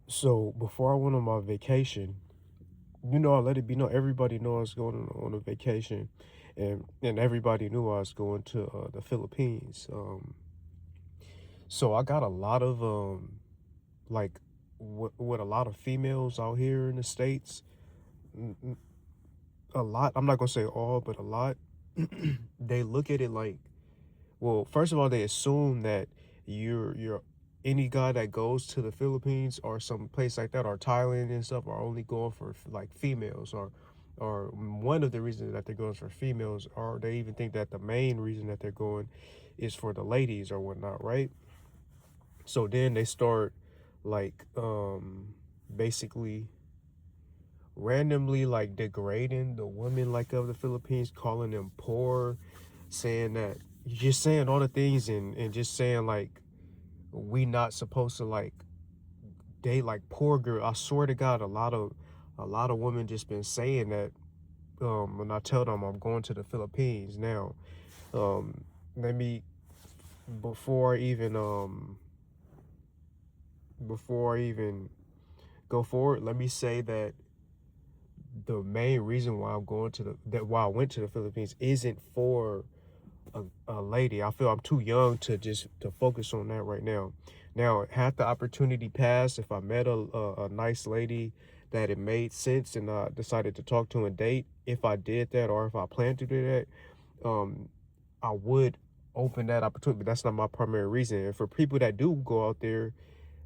So before I went on my vacation, I let it be known. Everybody know I was going on a vacation, and everybody knew I was going to the Philippines. So I got a lot of like with a lot of females out here in the states. n- n- A lot. I'm not gonna say all, but a lot. They look at it like, well, first of all, they assume that you're any guy that goes to the Philippines or some place like that or Thailand and stuff are only going for like females, or one of the reasons that they're going for females, or they even think that the main reason that they're going is for the ladies or whatnot, right? So then they start like basically randomly like degrading the women like of the Philippines, calling them poor, saying that just saying all the things, and just saying like we not supposed to like date like poor girl. I swear to God, a lot of women just been saying that. When I tell them I'm going to the Philippines now, um, let me before I even before I even go forward, let me say that the main reason why I'm going to that why I went to the Philippines isn't for a lady. I feel I'm too young to just to focus on that right now. Now, had the opportunity passed, if I met a nice lady that it made sense and I decided to talk to and date, if I did that or if I plan to do that, I would open that opportunity. But that's not my primary reason. And for people that do go out there,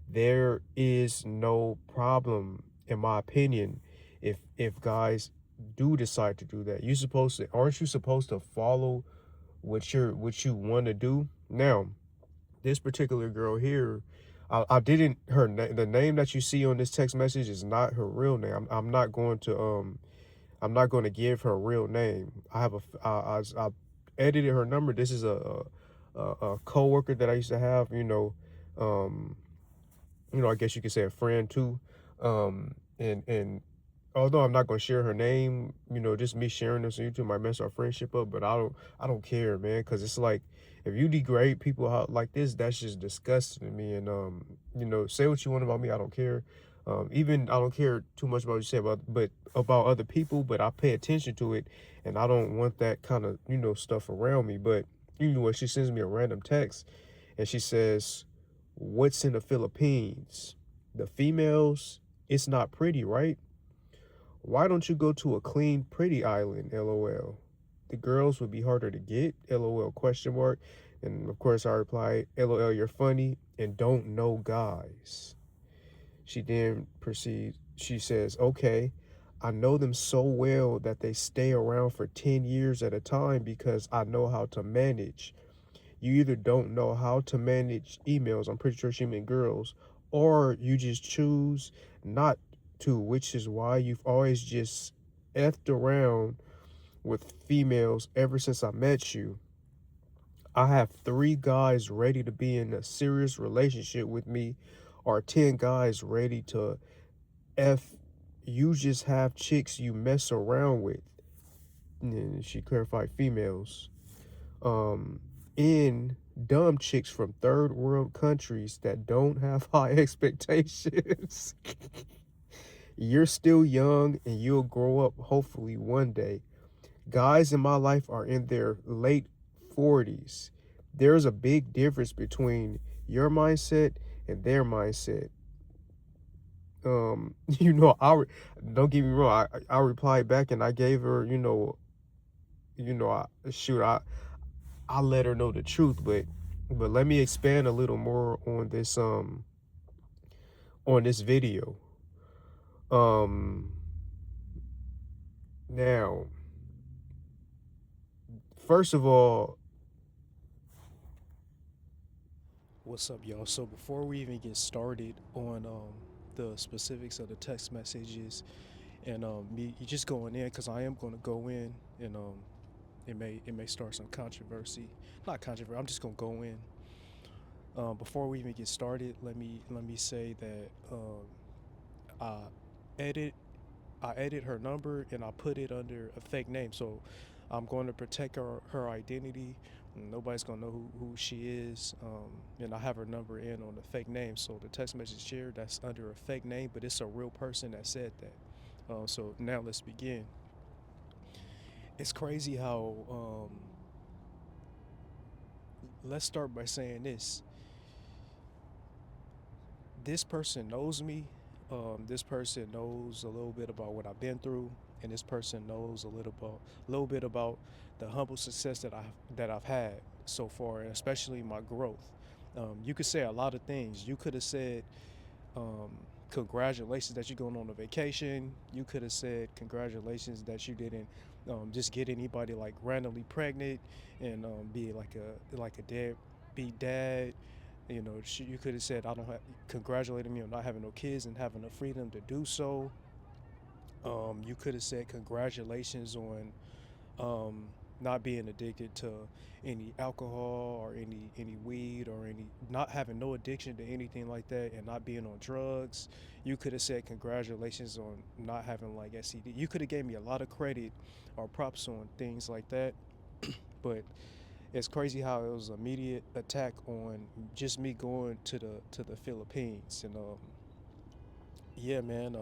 there is no problem, in my opinion, if guys do decide to do that. You supposed to aren't you supposed to follow what you want to do. Now, this particular girl here, I didn't the name that you see on this text message is not her real name. I'm not going to give her real name. I have I edited her number. This is a coworker that I used to have. Um, I guess you could say a friend too. And although I'm not gonna share her name, just me sharing this on YouTube might mess our friendship up. But I don't care, man, because it's like if you degrade people like this, that's just disgusting to me. And say what you want about me, I don't care. Even I don't care too much about what you say about other people, but I pay attention to it, and I don't want that kind of stuff around me. But what, she sends me a random text, and she says, "What's in the Philippines? The females, it's not pretty, right? Why don't you go to a clean, pretty island, LOL. The girls would be harder to get, LOL question mark." And of course I replied, LOL, you're funny and don't know guys. She then proceeds, she says, okay, I know them so well that they stay around for 10 years at a time because I know how to manage. You either don't know how to manage emails, I'm pretty sure she meant girls, or you just choose not to, which is why you've always just effed around with females ever since I met you. I have 3 guys ready to be in a serious relationship with me, or 10 guys ready to F. You just have chicks you mess around with. And she clarified females. um in dumb chicks from third world countries that don't have high expectations. You're still young and you'll grow up hopefully one day. Guys in my life are in their late 40s. There's a big difference between your mindset and their mindset. Don't get me wrong, I replied back and I gave her, I let her know the truth, but let me expand a little more on this video. Um Now, first of all, what's up, y'all? So before we even get started on the specifics of the text messages and me just going in, because I am going to go in, and it may start some controversy. Not controversy. I'm just going to go in. Before we even get started, let me say that I edit I edit her number and I put it under a fake name. So I'm going to protect her identity Nobody's gonna know who she is. And I have her number in on the fake name. So the text message here, that's under a fake name, but it's a real person that said that. So now let's begin. It's crazy how let's start by saying this. This person knows me. This person knows a little bit about what I've been through, and this person knows a little bit about the humble success that I've had so far, and especially my growth. You could say a lot of things. You could have said, "Congratulations that you're going on a vacation." You could have said, "Congratulations that you didn't just get anybody like randomly pregnant and be like a deadbeat dad." You know, you could have said, "I don't have," congratulating me on not having no kids and having the freedom to do so. You could have said, "Congratulations on not being addicted to any alcohol or any weed or any not having no addiction to anything like that and not being on drugs." You could have said, "Congratulations on not having like STD." You could have gave me a lot of credit or props on things like that, but it's crazy how it was an immediate attack on just me going to the Philippines. And yeah, man,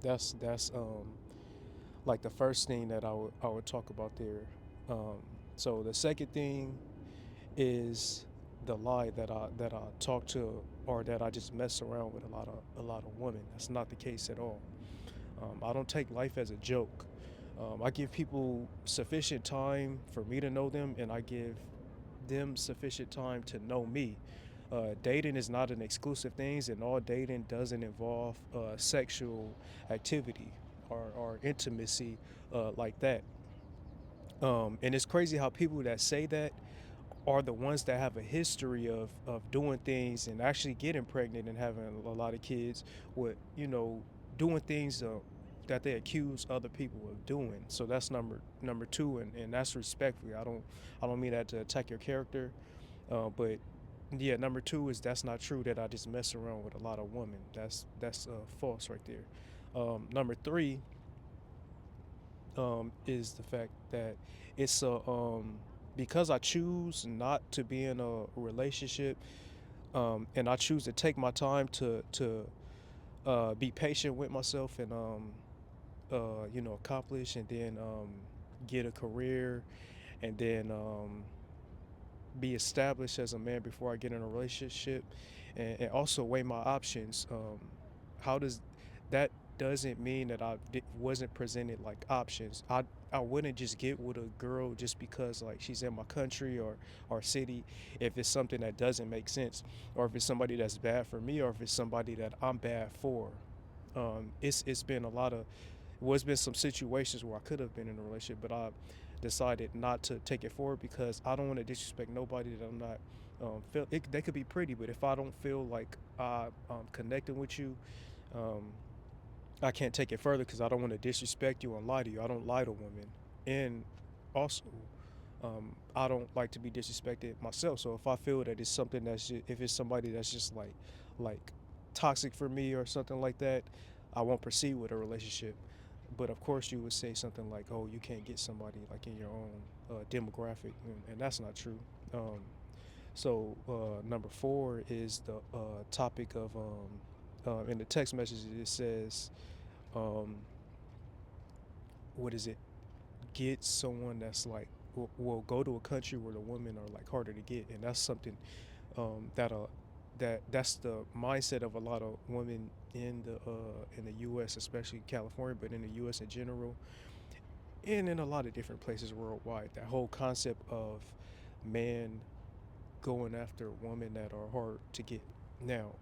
that's like the first thing that I would talk about there. So the second thing is the lie that I talk to, or that I just mess around with a lot of women. That's not the case at all. I don't take life as a joke. I give people sufficient time for me to know them, and I give them sufficient time to know me. Dating is not an exclusive thing, and all dating doesn't involve sexual activity or intimacy like that. And it's crazy how people that say that are the ones that have a history of doing things and actually getting pregnant and having a lot of kids with, doing things that they accuse other people of doing. So that's number two, and that's respectfully. I don't mean that to attack your character, but yeah, number two is that's not true that I just mess around with a lot of women. That's false right there. Number three is the fact that it's a because I choose not to be in a relationship, and I choose to take my time to be patient with myself and accomplish and then get a career and then be established as a man before I get in a relationship, and also weigh my options. How does that doesn't mean that wasn't presented like options. I wouldn't just get with a girl just because like she's in my country or city if it's something that doesn't make sense, or if it's somebody that's bad for me, or if it's somebody that I'm bad for. It's been a lot of well, it's been some situations where I could have been in a relationship, but I decided not to take it forward because I don't want to disrespect nobody that I'm not feel. They could be pretty, but if I don't feel like I'm connecting with you, um, I can't take it further because I don't want to disrespect you and lie to you. I don't lie to women, and also I don't like to be disrespected myself. So if I feel that it's something if it's somebody that's just like toxic for me or something like that, I won't proceed with a relationship. But of course, you would say something like, "Oh, you can't get somebody like in your own demographic," and that's not true. So number four is the topic of in the text message. It says, um, "What is it? Get someone that's like will go to a country where the women are like harder to get," and that's something that that's the mindset of a lot of women in the U.S., especially California, but in the U.S. in general, and in a lot of different places worldwide. That whole concept of man going after women that are hard to get. Now,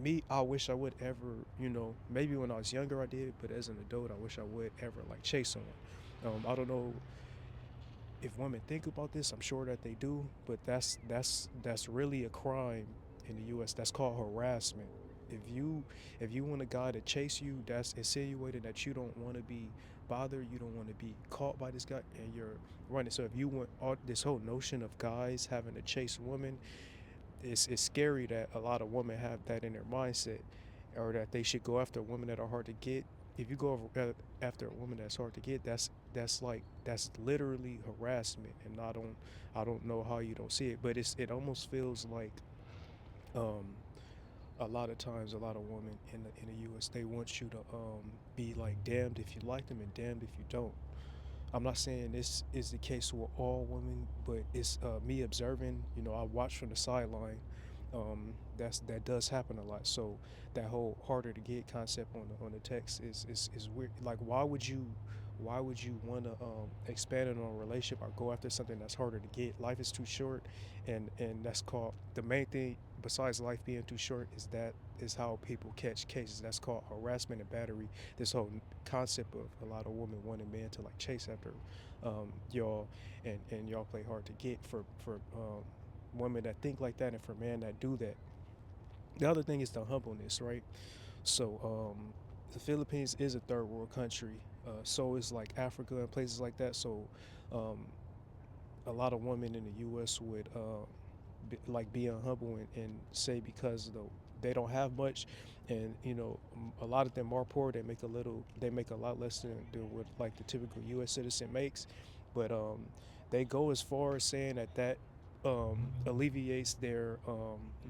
me, I wish I would ever, maybe when I was younger I did, but as an adult, I wish I would ever like chase someone. I don't know if women think about this. I'm sure that they do, but that's really a crime in the U.S. That's called harassment. If you want a guy to chase you, that's insinuating that you don't want to be bothered, you don't want to be caught by this guy, and you're running. So if you want this whole notion of guys having to chase women, it's scary that a lot of women have that in their mindset, or that they should go after women that are hard to get. if you go after a woman that's hard to get, that's literally harassment. And I don't know how you don't see it, but it almost feels like um a lot of times a lot of women in the US, they want you to be like damned if you like them and damned if you don't. I'm not saying this is the case with all women, but it's me observing. You know, I watch from the sideline. That does happen a lot. So that whole harder to get concept on the text is weird. Like, why would you want to expand it on a relationship or go after something that's harder to get? Life is too short, and that's called the main thing. Besides life being too short, is how people catch cases. That's called harassment and battery. This whole concept of a lot of women wanting men to like chase after y'all, and y'all play hard to get for women that think like that and for men that do that. The other thing is the humbleness, right? So the Philippines is a third world country. So is like Africa and places like that. So um, a lot of women in the U.S. would like be unhumble and say because they don't have much, and you know a lot of them are poor. They make a lot less than what like the typical U.S. citizen makes, but they go as far as saying that alleviates their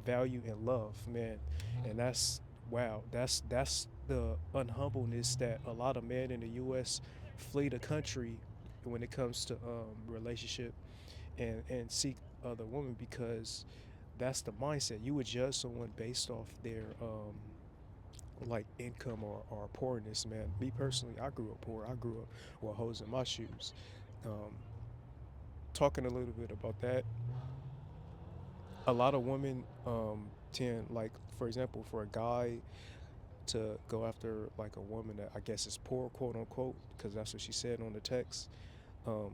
value and love, man, and that's wow. That's the unhumbleness that a lot of men in the U.S. flee the country when it comes to relationship and seek other women, because that's the mindset. You would judge someone based off their like income or poorness, man. Me personally, I grew up poor. I grew up with holes in my shoes. um, Talking a little bit about that, a lot of women tend, like, for example, for a guy to go after like a woman that I guess is poor, quote unquote, because that's what she said on the text. um,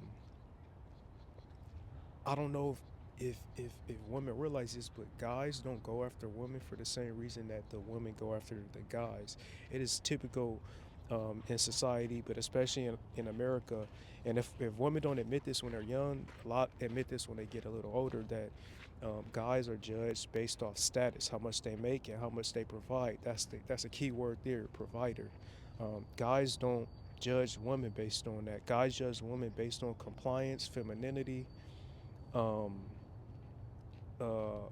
I don't know if women realize this, but guys don't go after women for the same reason that the women go after the guys. It is typical in society, but especially in America. And if women don't admit this when they're young, a lot admit this when they get a little older, that guys are judged based off status, how much they make and how much they provide. That's a key word there, provider. Guys don't judge women based on that. Guys judge women based on compliance, femininity, um, uh,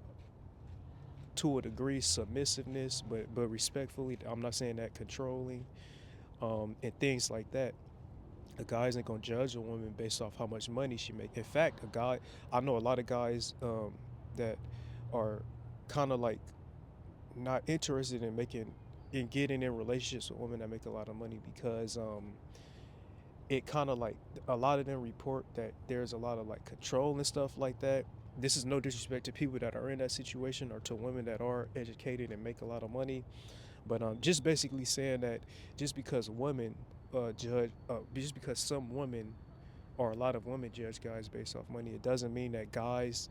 to a degree, submissiveness, but respectfully. I'm not saying that controlling, and things like that. A guy isn't gonna judge a woman based off how much money she make. In fact, I know a lot of guys that are kind of like not interested in getting in relationships with women that make a lot of money, because it kind of like a lot of them report that there's a lot of like control and stuff like that. This is no disrespect to people that are in that situation or to women that are educated and make a lot of money, but just basically saying that just because women just because some women or a lot of women judge guys based off money, it doesn't mean that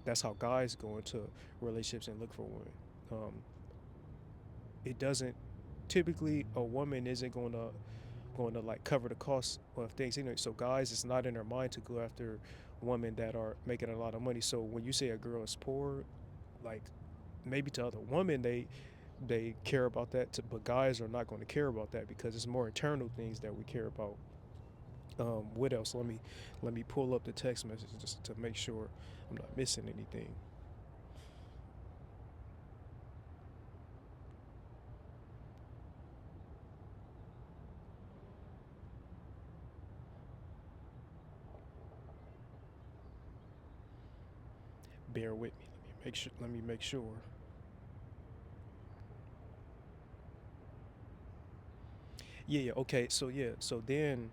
that's how guys go into relationships and look for women. Um, it doesn't typically a woman isn't going to like cover the cost of things anyway. So guys, it's not in their mind to go after women that are making a lot of money. So when you say a girl is poor, like maybe to other women they care about that, but guys are not going to care about that because it's more internal things that we care about. What else? Let me pull up the text message just to make sure I'm not missing anything. Bear with me. Let me make sure. Let me make sure. Yeah, yeah. Okay. So yeah. So then,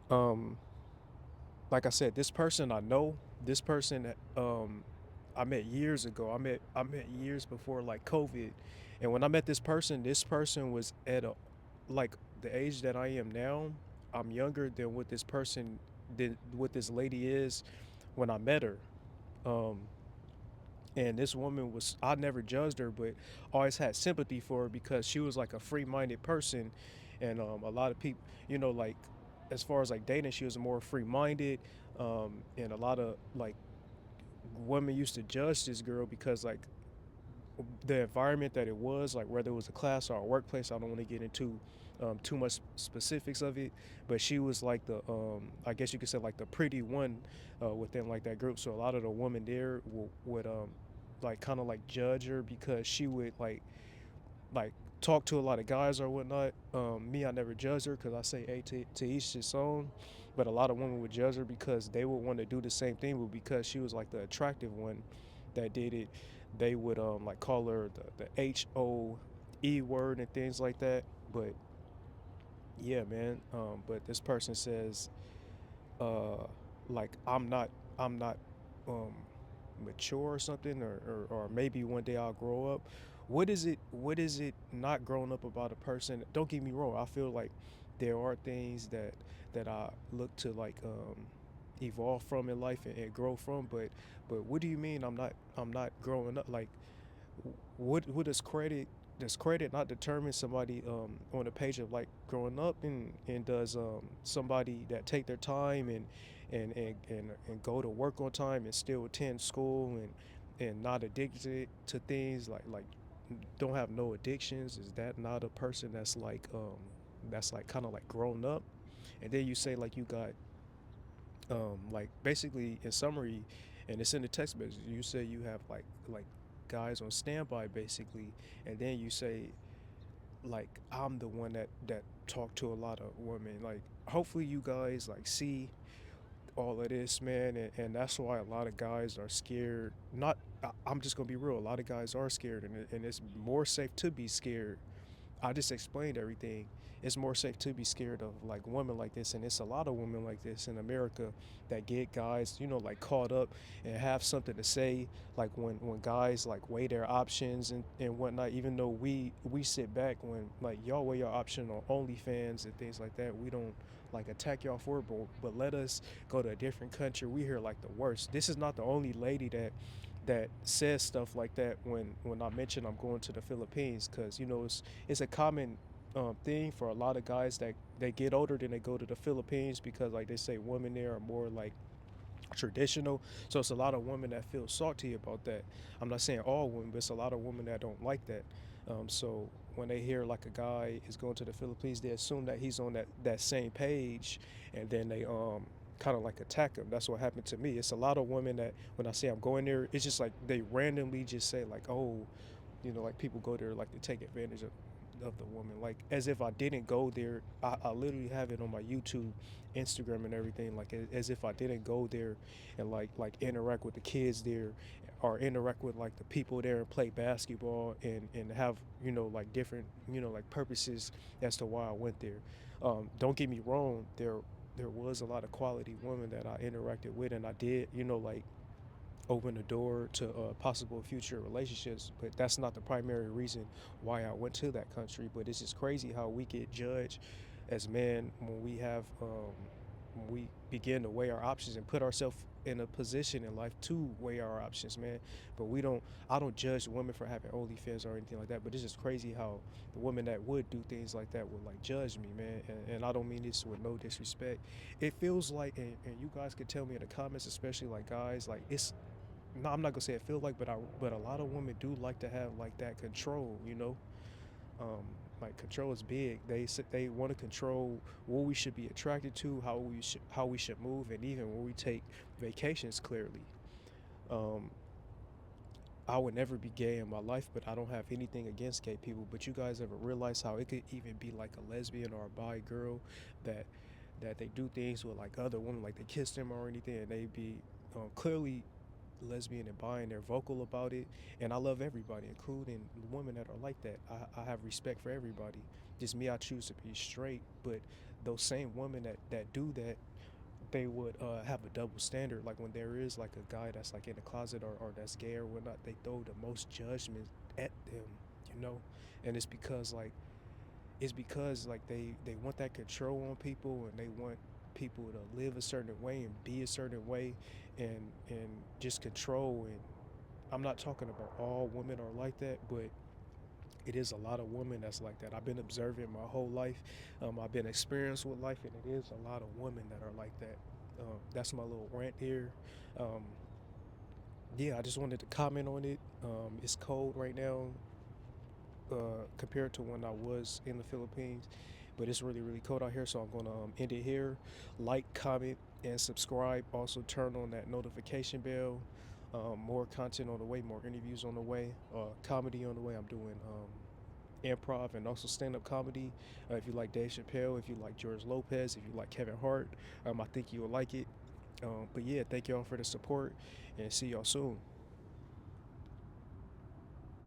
um, like I said, this person I know, this person I met years ago. I met years before like COVID, and when I met this person was at a like the age that I am now. I'm younger than what this lady is when I met her. Um, and this woman was, I never judged her, but always had sympathy for her because she was like a free-minded person. And a lot of people, you know, like as far as like dating, she was more free-minded. And a lot of like women used to judge this girl because like the environment that it was, like whether it was a class or a workplace. I don't want to get into too much specifics of it, but she was like the I guess you could say like the pretty one within like that group. So a lot of the women there would like kind of like judge her because she would like talk to a lot of guys or whatnot. Me, I never judged her because I say, hey, to each his own. But a lot of women would judge her because they would want to do the same thing, but because she was like the attractive one that did it, they would like call her the HOE word and things like that. But yeah, man. But this person says, uh, like I'm not um mature or something, or maybe one day I'll grow up. What is it not growing up about a person? Don't get me wrong, I feel like there are things that I look to like evolve from in life and grow from, but what do you mean I'm not growing up? Like what does credit not determine somebody on the page of like growing up, and does somebody that take their time and go to work on time and still attend school and not addicted to things like don't have no addictions, is that not a person that's like kind of like grown up? And then you say like you got like basically in summary, and it's in the text message, you say you have like guys on standby basically, and then you say like I'm the one that talk to a lot of women. Like hopefully you guys like see all of this, man, and that's why a lot of guys are scared. Not I'm just gonna be real, a lot of guys are scared, and it's more safe to be scared. I just explained everything. It's more safe to be scared of like women like this, and it's a lot of women like this in America that get guys, like caught up and have something to say. Like when guys like weigh their options and whatnot. Even though we sit back when like y'all weigh your option on OnlyFans and things like that, we don't like attack y'all for it, but let us go to a different country. We hear like the worst. This is not the only lady that says stuff like that when I mention I'm going to the Philippines, because it's a common thing for a lot of guys that they get older, then they go to the Philippines because like they say women there are more like traditional. So it's a lot of women that feel salty about that. I'm not saying all women, but it's a lot of women that don't like that. So when they hear like a guy is going to the Philippines, they assume that he's on that same page, and then they kind of like attack him. That's what happened to me. It's a lot of women that when I say I'm going there, it's just like they randomly just say like, oh, like people go there like to take advantage of the woman, like as if I didn't go there. I literally have it on my YouTube, Instagram, and everything, like as if I didn't go there and like interact with the kids there, or interact with like the people there and play basketball and have like different like purposes as to why I went there. Don't get me wrong, there was a lot of quality women that I interacted with, and I did like open the door to possible future relationships, but that's not the primary reason why I went to that country. But it's just crazy how we get judged as men when we begin to weigh our options and put ourselves in a position in life to weigh our options, man. But I don't judge women for having OnlyFans or anything like that, but it's just crazy how the women that would do things like that would like judge me, man. And I don't mean this with no disrespect. It feels like, and you guys could tell me in the comments, especially like guys, like it's no, I'm not gonna say it feel like, but a lot of women do like to have like that control. Like control is big. They want to control what we should be attracted to, how we should move, and even when we take vacations. Clearly, um, I would never be gay in my life, but I don't have anything against gay people. But you guys ever realize how it could even be like a lesbian or a bi girl that they do things with like other women, like they kiss them or anything, and they be clearly lesbian and bi, and they're vocal about it. And I love everybody, including women that are like that. I have respect for everybody. Just me, I choose to be straight. But those same women that do that, they would have a double standard. Like when there is like a guy that's like in the closet, or that's gay or whatnot, they throw the most judgment at them. And it's because like they want that control on people, and they want people to live a certain way and be a certain way, and just control. And I'm not talking about all women are like that, but it is a lot of women that's like that. I've been observing my whole life. I've been experienced with life, and it is a lot of women that are like that. That's my little rant here. um, yeah, I just wanted to comment on it. It's cold right now, compared to when I was in the Philippines, but it's really really cold out here. So I'm gonna end it here. Like, comment, and subscribe. Also turn on that notification bell. More content on the way, more interviews on the way, comedy on the way. I'm doing improv and also stand-up comedy. If you like Dave Chappelle, if you like George Lopez, if you like Kevin Hart, I think you will like it. But yeah, thank y'all for the support, and see y'all soon.